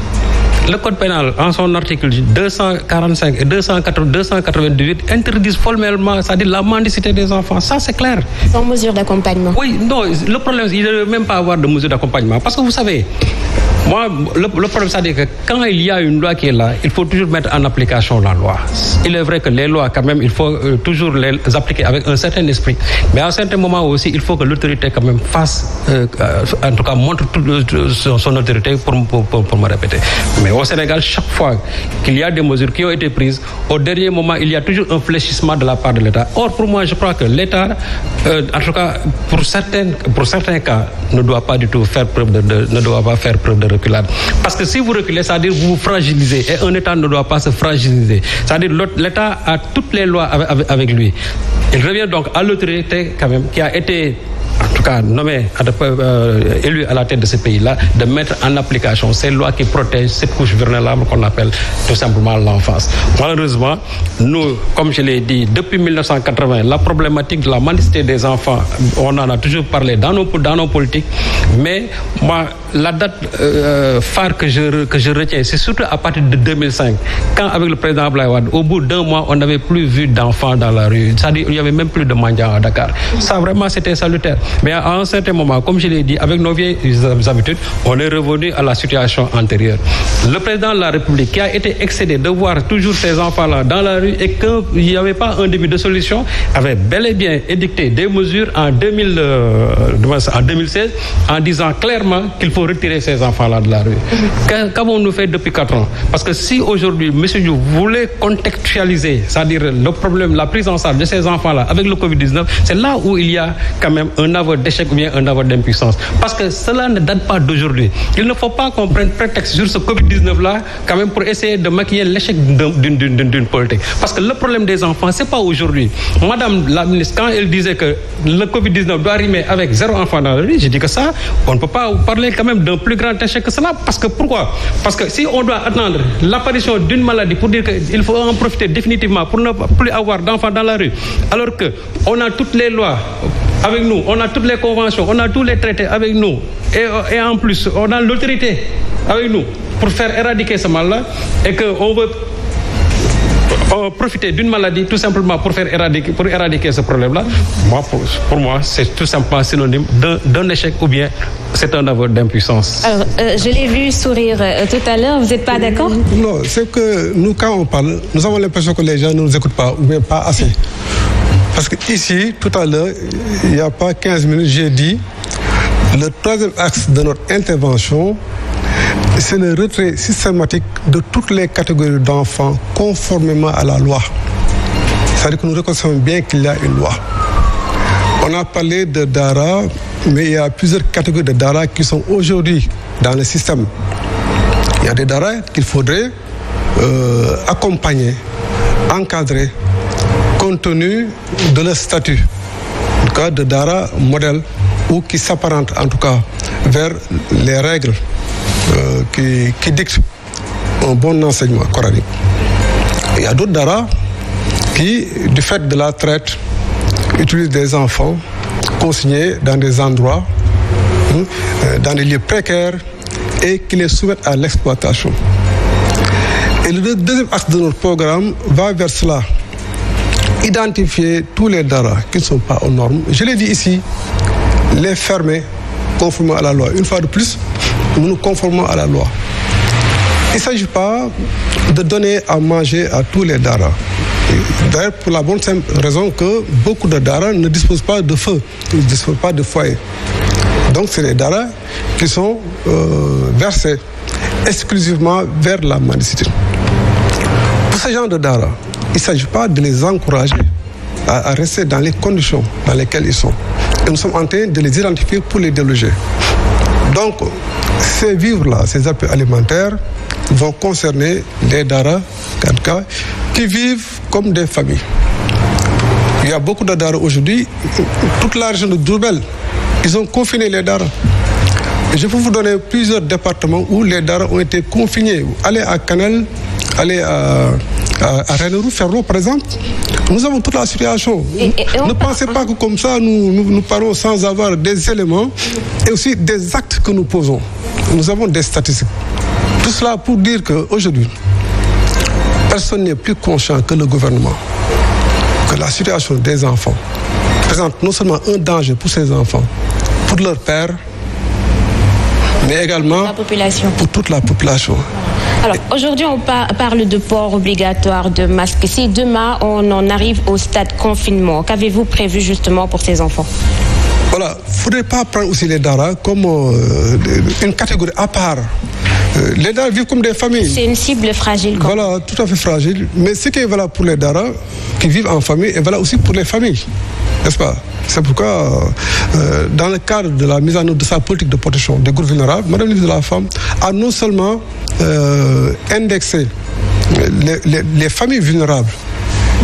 Le code pénal, en son article 245 et 298, interdisent formellement, c'est-à-dire la mendicité des enfants. Ça, c'est clair. Sans mesure d'accompagnement. Oui, non, le problème, il ne devait même pas avoir de mesure d'accompagnement. Parce que vous savez, moi, le problème, c'est que quand il y a une loi qui est là, il faut toujours mettre en application la loi. Il est vrai que les lois, quand même, il faut toujours les appliquer avec un certain esprit. Mais à un certain moment aussi, il faut que l'autorité, quand même, fasse, en tout cas, montre son autorité pour me répéter. Mais au Sénégal, chaque fois qu'il y a des mesures qui ont été prises, au dernier moment, il y a toujours un fléchissement de la part de l'État. Or, pour moi, je crois que l'État, en tout cas, pour certains cas, ne doit pas du tout faire preuve de reculade. Parce que si vous reculez, c'est-à-dire vous vous fragilisez. Et un État ne doit pas se fragiliser. C'est-à-dire l'État a toutes les lois avec lui. Il revient donc à l'autorité, quand même, qui a été, en tout cas, nommé, élu à la tête de ce pays-là, de mettre en application ces lois qui protègent cette couche vulnérable qu'on appelle tout simplement l'enfance. Malheureusement, nous, comme je l'ai dit, depuis 1980, la problématique de la mendicité des enfants, on en a toujours parlé dans nos politiques, mais moi, la date phare que je retiens, c'est surtout à partir de 2005, quand avec le président Abdoulaye Wade, au bout d'un mois, on n'avait plus vu d'enfants dans la rue. C'est-à-dire qu'il n'y avait même plus de mendiants à Dakar. Ça, vraiment, c'était salutaire. Mais Mais à un certain moment, comme je l'ai dit, avec nos vieilles habitudes, on est revenu à la situation antérieure. Le président de la République qui a été excédé de voir toujours ces enfants-là dans la rue et qu'il n'y avait pas un début de solution, avait bel et bien édicté des mesures en 2016 en disant clairement qu'il faut retirer ces enfants-là de la rue. Qu'avons-nous fait depuis 4 ans? Parce que si aujourd'hui, M. Diouf voulait contextualiser, c'est-à-dire le problème, la prise en charge de ces enfants-là avec le Covid-19, c'est là où il y a quand même un aveu d'échec ou bien un aveu d'impuissance. Parce que cela ne date pas d'aujourd'hui. Il ne faut pas qu'on prenne prétexte sur ce Covid-19-là quand même pour essayer de maquiller l'échec d'une politique. Parce que le problème des enfants, c'est pas aujourd'hui. Madame la ministre, quand elle disait que le Covid-19 doit rimer avec 0 enfant dans la rue, j'ai dit que ça, on ne peut pas parler quand même d'un plus grand échec que cela. Parce que pourquoi? Parce que si on doit attendre l'apparition d'une maladie pour dire qu'il faut en profiter définitivement pour ne plus avoir d'enfants dans la rue, alors qu'on a toutes les lois avec nous, on a toutes les conventions, on a tous les traités avec nous, et en plus, on a l'autorité avec nous pour faire éradiquer ce mal-là, et qu'on veut profiter d'une maladie tout simplement pour éradiquer ce problème-là. Pour moi, c'est tout simplement synonyme d'un échec ou bien c'est un aveu d'impuissance. Alors, je l'ai vu sourire tout à l'heure, vous n'êtes pas d'accord? Non, c'est que nous, quand on parle, nous avons l'impression que les gens ne nous écoutent pas ou bien pas assez. Parce qu'ici, tout à l'heure, il n'y a pas 15 minutes, j'ai dit, le troisième axe de notre intervention, c'est le retrait systématique de toutes les catégories d'enfants conformément à la loi. C'est-à-dire que nous reconnaissons bien qu'il y a une loi. On a parlé de Dara, mais il y a plusieurs catégories de Dara qui sont aujourd'hui dans le système. Il y a des Dara qu'il faudrait accompagner, encadrer, compte tenu de leur statut. En tout cas, de Dara modèle, ou qui s'apparente en tout cas vers les règles qui dictent un bon enseignement coranique. Il y a d'autres Dara qui, du fait de la traite, utilisent des enfants consignés dans des endroits, dans des lieux précaires et qui les soumettent à l'exploitation. Et le deuxième axe de notre programme va vers cela. Identifier tous les Dara qui ne sont pas aux normes. Je l'ai dit ici, les fermer conformément à la loi. Une fois de plus, nous nous conformons à la loi. Il ne s'agit pas de donner à manger à tous les Dara. D'ailleurs, pour la bonne simple raison que beaucoup de Dara ne disposent pas de feu, ne disposent pas de foyer. Donc, c'est les Dara qui sont versés exclusivement vers la mendicité. Pour ce genre de Dara, il ne s'agit pas de les encourager à rester dans les conditions dans lesquelles ils sont. Et nous sommes en train de les identifier pour les déloger. Donc, ces vivres-là, ces appuis alimentaires, vont concerner des Dara, qui vivent comme des familles. Il y a beaucoup de Dara aujourd'hui, toute la région de Diourbel, ils ont confiné les Dara. Et je peux vous donner plusieurs départements où les Dara ont été confinés. Allez à Canel, allez à Rennes-Roux, Ferro, par exemple. Nous avons toute la situation. Ne pensez pas que comme ça, nous parlons sans avoir des éléments et aussi des actes que nous posons. Nous avons des statistiques. Tout cela pour dire qu'aujourd'hui, personne n'est plus conscient que le gouvernement, que la situation des enfants présente non seulement un danger pour ces enfants, pour leur père, mais également pour toute la population. Alors, aujourd'hui, on parle de port obligatoire de masques. Si demain, on en arrive au stade confinement, qu'avez-vous prévu justement pour ces enfants? Voilà, il ne faudrait pas prendre aussi les Dara comme une catégorie à part. Les Dara vivent comme des familles. C'est une cible fragile. Voilà, tout à fait fragile. Mais ce qui est valable pour les Dara qui vivent en famille est valable aussi pour les familles. N'est-ce pas? C'est pourquoi, dans le cadre de la mise en œuvre de sa politique de protection des groupes vulnérables, Madame la ministre de la Femme a non seulement indexé les familles vulnérables,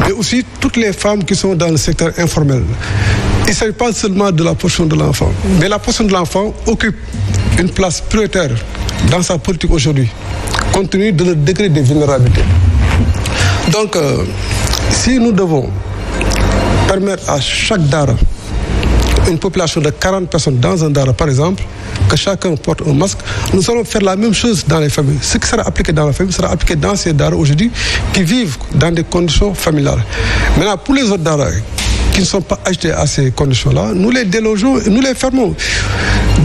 mais aussi toutes les femmes qui sont dans le secteur informel. Il ne s'agit pas seulement de la protection de l'enfant, mais la protection de l'enfant occupe une place prioritaire dans sa politique aujourd'hui, compte tenu de leur degré de vulnérabilité. Donc, si nous devons permettre à chaque Dara, une population de 40 personnes dans un Dara par exemple, que chacun porte un masque, nous allons faire la même chose dans les familles. Ce qui sera appliqué dans la famille sera appliqué dans ces Dara aujourd'hui qui vivent dans des conditions familiales. Maintenant, pour les autres Dara qui ne sont pas agités à ces conditions-là, nous les délogeons et nous les fermons.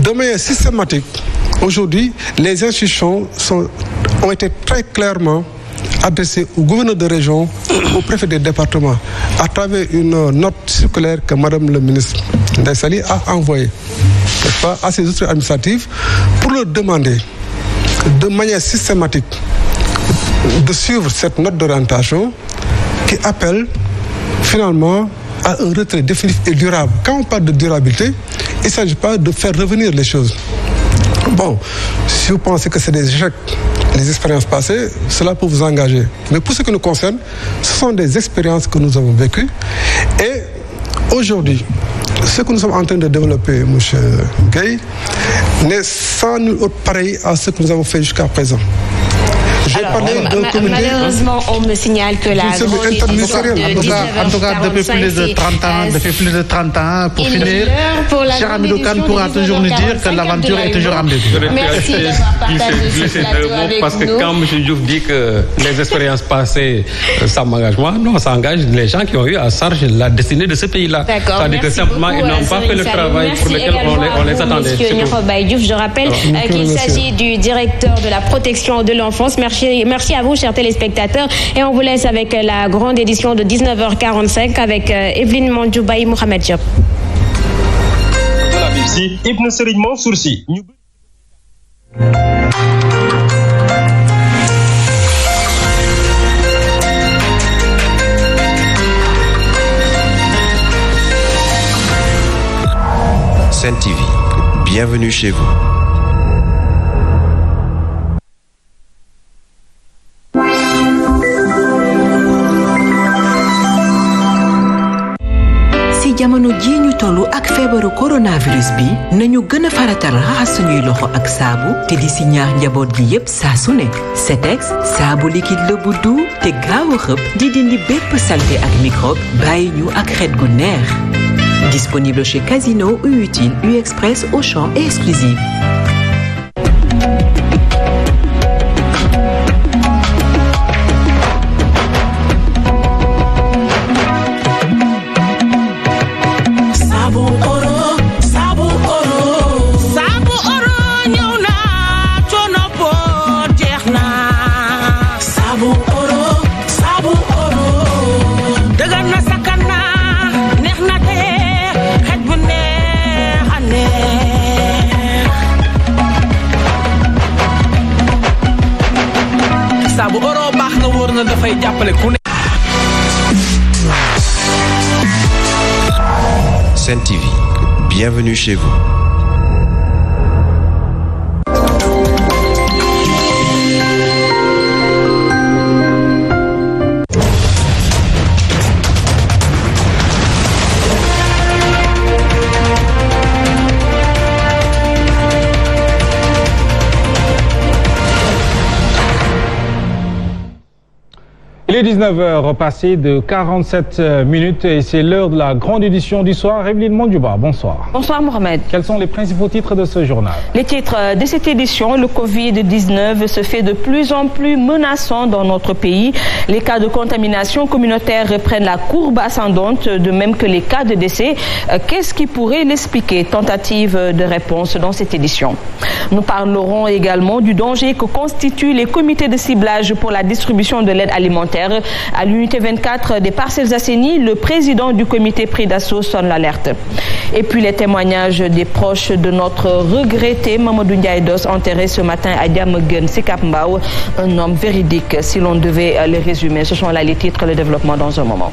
De manière systématique, aujourd'hui, les institutions ont été très clairement adressées au gouverneur de région, au préfet des départements, à travers une note circulaire que Madame le ministre Ndeye Saly a envoyée à ces autorités administratives pour leur demander de manière systématique de suivre cette note d'orientation qui appelle finalement à un retrait définitif et durable. Quand on parle de durabilité, il ne s'agit pas de faire revenir les choses. Bon, si vous pensez que c'est des échecs, les expériences passées, cela peut vous engager. Mais pour ce qui nous concerne, ce sont des expériences que nous avons vécues. Et aujourd'hui, ce que nous sommes en train de développer, M. Gueye, n'est sans nul autre pareil à ce que nous avons fait jusqu'à présent. Malheureusement, on me signale que la grande édition de en tout cas, depuis plus de 30 ans, pour finir, cher Hamidou Kane pourra toujours nous dire que l'aventure est toujours en début. Merci d'avoir partagé ce plateau avec parce que quand M. Diouf dit que les expériences passées, ça m'engage moi, non, ça engage les gens qui ont eu à charge la destinée de ce pays-là. C'est-à-dire que simplement, ils n'ont pas fait le travail pour lequel on les attendait. Je rappelle qu'il s'agit du directeur de la protection de l'enfance. Merci à vous, chers téléspectateurs. Et on vous laisse avec la grande édition de 19h45 avec Evelyne Mondjouba et Mohamed Diop. De la BBC, Ibn Serigne Mansour Sy. Sen TV, bienvenue chez vous. jamono ji ñu tollu ak feebaru coronavirus bi nañu gën a faratal raxas suñuy loxo ak saabu te di si ñaax njaboot gi yépp saa su ne Setex saabu liquide la bu du te gaaw a xëpp di dindi bépp saleté ak microbe bàyyi ñu ak xet gu neex disponible chez Casino, U-Utile, U-Express, Auchan et Exclusive. Sen TV, bienvenue chez vous. Il est 19h, passé de 47 minutes et c'est l'heure de la grande édition du soir. Evelyne Mondjouba, bonsoir. Bonsoir Mohamed. Quels sont les principaux titres de ce journal? Les titres de cette édition, le Covid-19 se fait de plus en plus menaçant dans notre pays. Les cas de contamination communautaire reprennent la courbe ascendante, de même que les cas de décès. Qu'est-ce qui pourrait l'expliquer? Tentative de réponse dans cette édition. Nous parlerons également du danger que constituent les comités de ciblage pour la distribution de l'aide alimentaire. À l'unité 24 des Parcelles Assainies, le président du comité pris d'assaut sonne l'alerte. Et puis les témoignages des proches de notre regretté Mamadou Ndiaye Dos, enterré ce matin à Diamaguène, Sicap Mbao, un homme véridique si l'on devait le résumer. Ce sont là les titres, le développement dans un moment.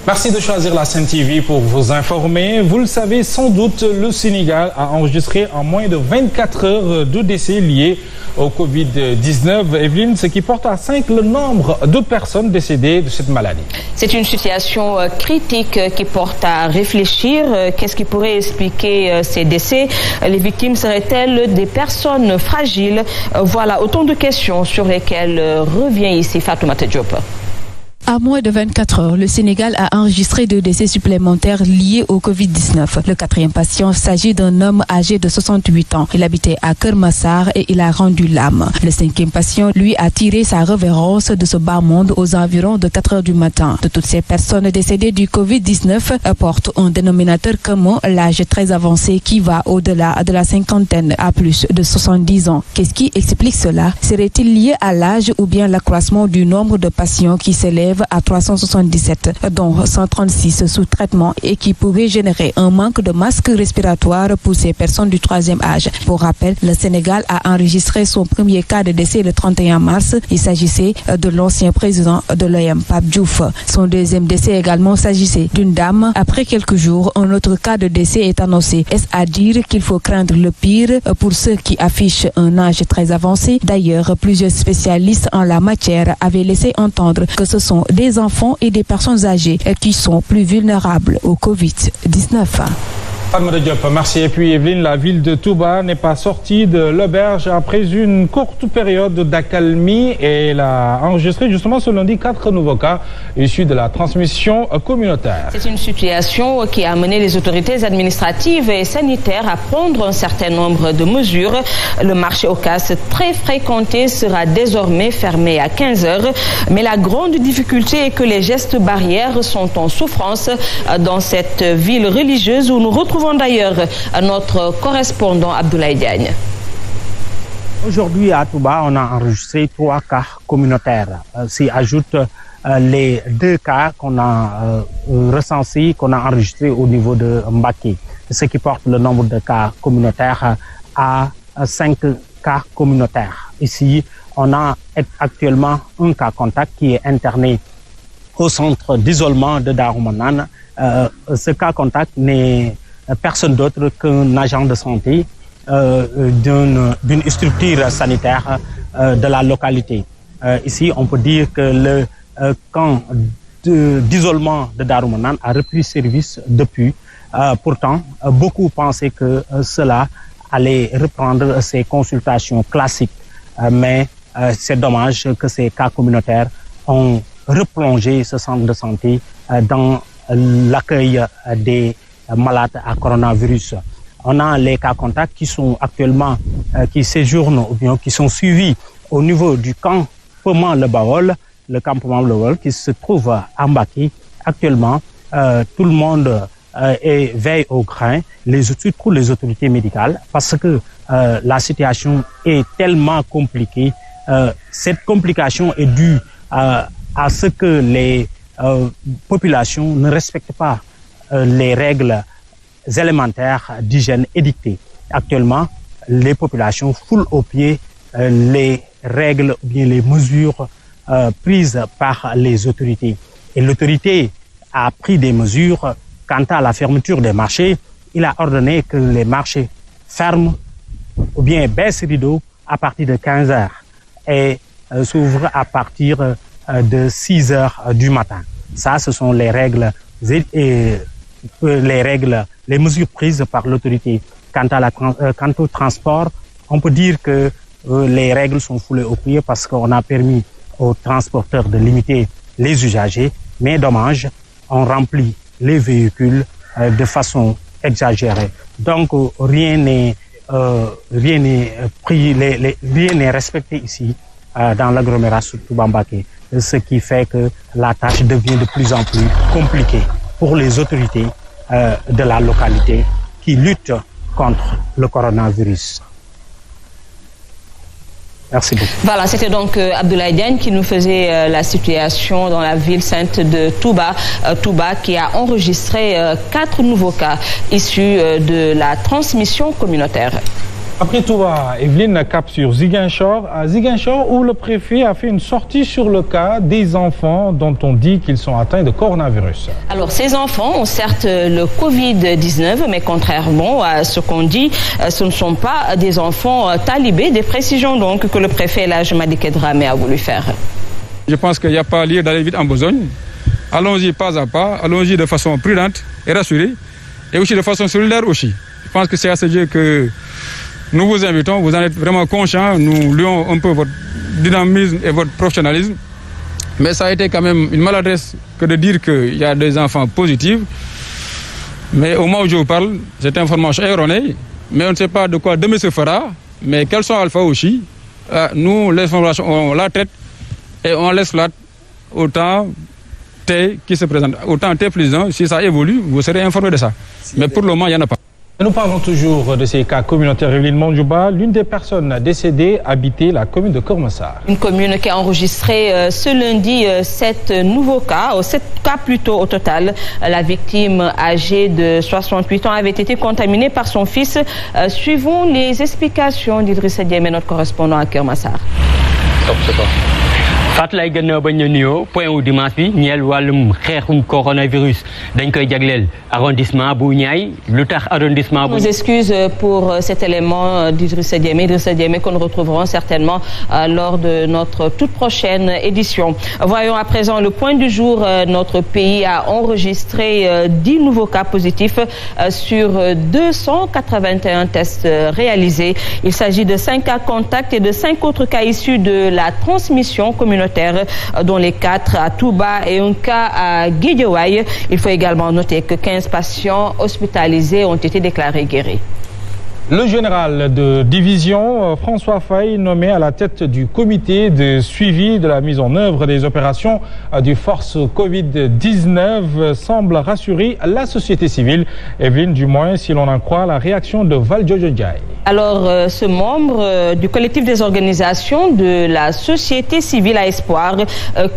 Merci de choisir la Sen TV pour vous informer. Vous le savez sans doute, le Sénégal a enregistré en moins de 24 heures de décès liés au Covid-19. Evelyne, ce qui porte à 5 le nombre de personnes décédées de cette maladie. C'est une situation critique qui porte à réfléchir. Qu'est-ce qui pourrait expliquer ces décès? Les victimes seraient-elles des personnes fragiles? Voilà autant de questions sur lesquelles revient ici Fatoumata Diop. À moins de 24 heures, le Sénégal a enregistré 2 décès supplémentaires liés au Covid-19. Le 4e patient s'agit d'un homme âgé de 68 ans. Il habitait à Kermassar et il a rendu l'âme. Le 5e patient, lui, a tiré sa révérence de ce bas monde aux environs de 4 heures du matin. De toutes ces personnes décédées du Covid-19 portent un dénominateur commun, l'âge très avancé qui va au-delà de la cinquantaine à plus de 70 ans. Qu'est-ce qui explique cela? Serait-il lié à l'âge ou bien l'accroissement du nombre de patients qui s'élève à 377, dont 136 sous traitement et qui pourrait générer un manque de masques respiratoires pour ces personnes du 3e âge. Pour rappel, le Sénégal a enregistré son premier cas de décès le 31 mars. Il s'agissait de l'ancien président de l'OM, Pape Diouf. Son 2e décès également s'agissait d'une dame. Après quelques jours, un autre cas de décès est annoncé. Est-ce à dire qu'il faut craindre le pire pour ceux qui affichent un âge très avancé? D'ailleurs, plusieurs spécialistes en la matière avaient laissé entendre que ce sont des enfants et des personnes âgées qui sont plus vulnérables au Covid-19. Fatmata Diop, merci. Et puis Evelyne, la ville de Touba n'est pas sortie de l'auberge après une courte période d'accalmie et elle a enregistré justement ce lundi 4 nouveaux cas issus de la transmission communautaire. C'est une situation qui a amené les autorités administratives et sanitaires à prendre un certain nombre de mesures. Le marché aux cases très fréquenté sera désormais fermé à 15 heures. Mais la grande difficulté est que les gestes barrières sont en souffrance dans cette ville religieuse où nous retrouvons d'ailleurs notre correspondant Abdoulaye Diagne. Aujourd'hui à Touba, on a enregistré 3 cas communautaires. S'y ajoutent les 2 cas qu'on a recensés, qu'on a enregistrés au niveau de Mbacké, ce qui porte le nombre de cas communautaires à 5 cas communautaires. Ici, on a actuellement un cas contact qui est interné au centre d'isolement de Darou Manane. Ce cas contact n'est personne d'autre qu'un agent de santé d'une structure sanitaire de la localité. Ici, on peut dire que le camp d'isolement de Darou Manane a repris service depuis. Pourtant, beaucoup pensaient que cela allait reprendre ses consultations classiques. Mais c'est dommage que ces cas communautaires ont replongé ce centre de santé dans l'accueil des malades à coronavirus. On a les cas contacts qui sont actuellement, qui séjournent ou bien qui sont suivis au niveau du campement Le Baol, le campement Le Baol qui se trouve à Mbacké. Actuellement, tout le monde veille au grain, surtout les autorités médicales, parce que la situation est tellement compliquée. Cette complication est due à ce que les populations ne respectent pas les règles élémentaires d'hygiène édictées. Actuellement, les populations foulent aux pieds les règles ou bien les mesures prises par les autorités. Et l'autorité a pris des mesures quant à la fermeture des marchés. Il a ordonné que les marchés ferment ou bien baissent rideau à partir de 15 heures et s'ouvrent à partir de 6 heures du matin. Ça, ce sont les règles les mesures prises par l'autorité. Quant au transport, on peut dire que les règles sont foulées aux pieds parce qu'on a permis aux transporteurs de limiter les usagers, mais dommage, on remplit les véhicules de façon exagérée. Donc rien n'est respecté ici dans l'agglomération de Touba Mbacké, ce qui fait que la tâche devient de plus en plus compliquée pour les autorités de la localité qui luttent contre le coronavirus. Merci beaucoup. Voilà, c'était donc Abdoulaye Diagne qui nous faisait la situation dans la ville sainte de Touba. Touba qui a enregistré 4 nouveaux cas issus de la transmission communautaire. Après Touba, Evelyne, cap sur Ziguinchor, à Ziguinchor où le préfet a fait une sortie sur le cas des enfants dont on dit qu'ils sont atteints de coronavirus. Alors ces enfants ont certes le Covid-19, mais contrairement à ce qu'on dit, ce ne sont pas des enfants talibés. Des précisions donc que le préfet Elhadji Madické Dramé a voulu faire. Je pense qu'il n'y a pas lieu d'aller vite en besogne. Allons-y pas à pas, allons-y de façon prudente et rassurée, et aussi de façon solidaire aussi. Je pense que c'est à ce Dieu que nous vous invitons, vous en êtes vraiment conscients, nous louons un peu votre dynamisme et votre professionnalisme. Mais ça a été quand même une maladresse que de dire qu'il y a des enfants positifs. Mais au moment où je vous parle, cette information est erronée. Mais on ne sait pas de quoi demain se fera. Mais quels sont Alpha aussi, nous, l'information, on la traite et on laisse là autant T qui se présente. Autant T plus 1, si ça évolue, vous serez informé de ça. Mais pour le moment, il n'y en a pas. Nous parlons toujours de ces cas communautaires. Evelyne Mondjouba, l'une des personnes décédées habitait la commune de Keur Massar. Une commune qui a enregistré ce lundi 7 nouveaux cas, 7 cas plutôt au total. La victime âgée de 68 ans avait été contaminée par son fils. Suivons les explications d'Idrissa Diémé, notre correspondant à Keur Massar. Fatlay gannaaw bañ na nuyoo point wu dimanche bi ñeel wàllum xeexum coronavirus dañ koy jagleel arrondissement bu Niayes lu tax arrondissement bu. Nos excuses pour cet élément d'Idrissa Diémé que nous retrouverons certainement lors de notre toute prochaine édition. Voyons à présent le point du jour. Notre pays a enregistré 10 nouveaux cas positifs sur 281 tests réalisés. Il s'agit de 5 cas contacts et de 5 autres cas issus de la transmission communautaire, dont les 4 à Touba et un cas à Guédiawaye. Il faut également noter que 15 patients hospitalisés ont été déclarés guéris. Le général de division François Faye, nommé à la tête du comité de suivi de la mise en œuvre des opérations du Force Covid-19, semble rassurer la société civile. Evelyne, du moins si l'on en croit la réaction de Valdiodio Ndiaye. Alors, ce membre du collectif des organisations de la société civile a espoir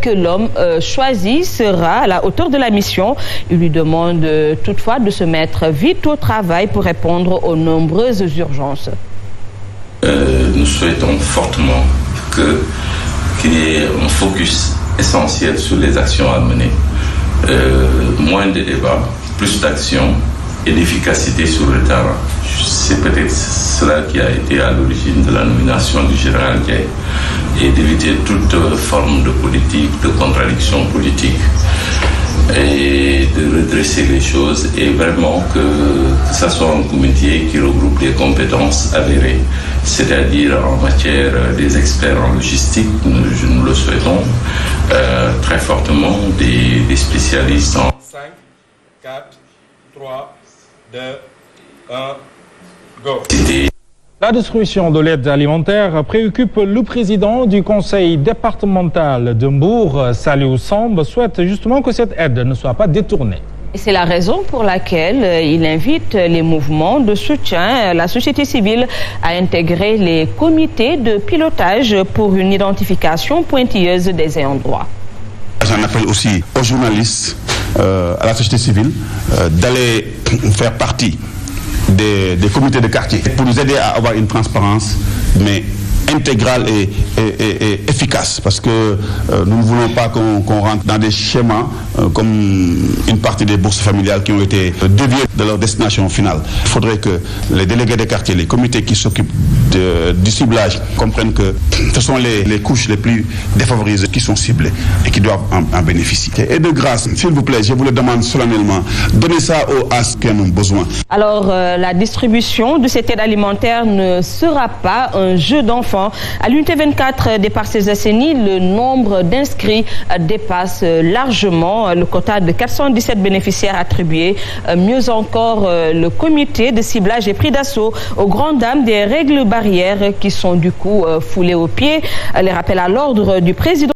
que l'homme choisi sera à la hauteur de la mission. Il lui demande toutefois de se mettre vite au travail pour répondre aux nombreuses urgences. Nous souhaitons fortement qu'il y ait un focus essentiel sur les actions à mener. Moins de débats, plus d'actions et d'efficacité sur le terrain. C'est peut-être cela qui a été à l'origine de la nomination du général Ndiaye, et d'éviter toute forme de politique, de contradiction politique, et de redresser les choses, et vraiment que ce soit un comité qui regroupe des compétences avérées, c'est-à-dire en matière des experts en logistique, nous le souhaitons très fortement, des spécialistes en 5, 4, 3, 2, 1, go. La distribution de l'aide alimentaire préoccupe le président du conseil départemental de Mbour, Saliou Samb, souhaite justement que cette aide ne soit pas détournée. Et c'est la raison pour laquelle il invite les mouvements de soutien, la société civile, à intégrer les comités de pilotage pour une identification pointilleuse des ayants droit. J'en appelle aussi aux journalistes, à la société civile, d'aller faire partie des comités de quartier pour nous aider à avoir une transparence, mais intégrale et efficace, parce que nous ne voulons pas qu'on rentre dans des schémas comme une partie des bourses familiales qui ont été déviées de leur destination finale. Il faudrait que les délégués des quartiers, les comités qui s'occupent du ciblage comprennent que ce sont les couches les plus défavorisées qui sont ciblées et qui doivent en bénéficier. Et de grâce, s'il vous plaît, je vous le demande solennellement, donnez ça à ceux qui en ont besoin. Alors, la distribution de cette aide alimentaire ne sera pas un jeu d'enfant. À l'unité 24 des Parcelles Assainies, le nombre d'inscrits dépasse largement le quota de 417 bénéficiaires attribués. Mieux encore, le comité de ciblage est pris d'assaut aux grandes dames des règles barrières qui sont du coup foulées aux pieds. Les rappels à l'ordre du président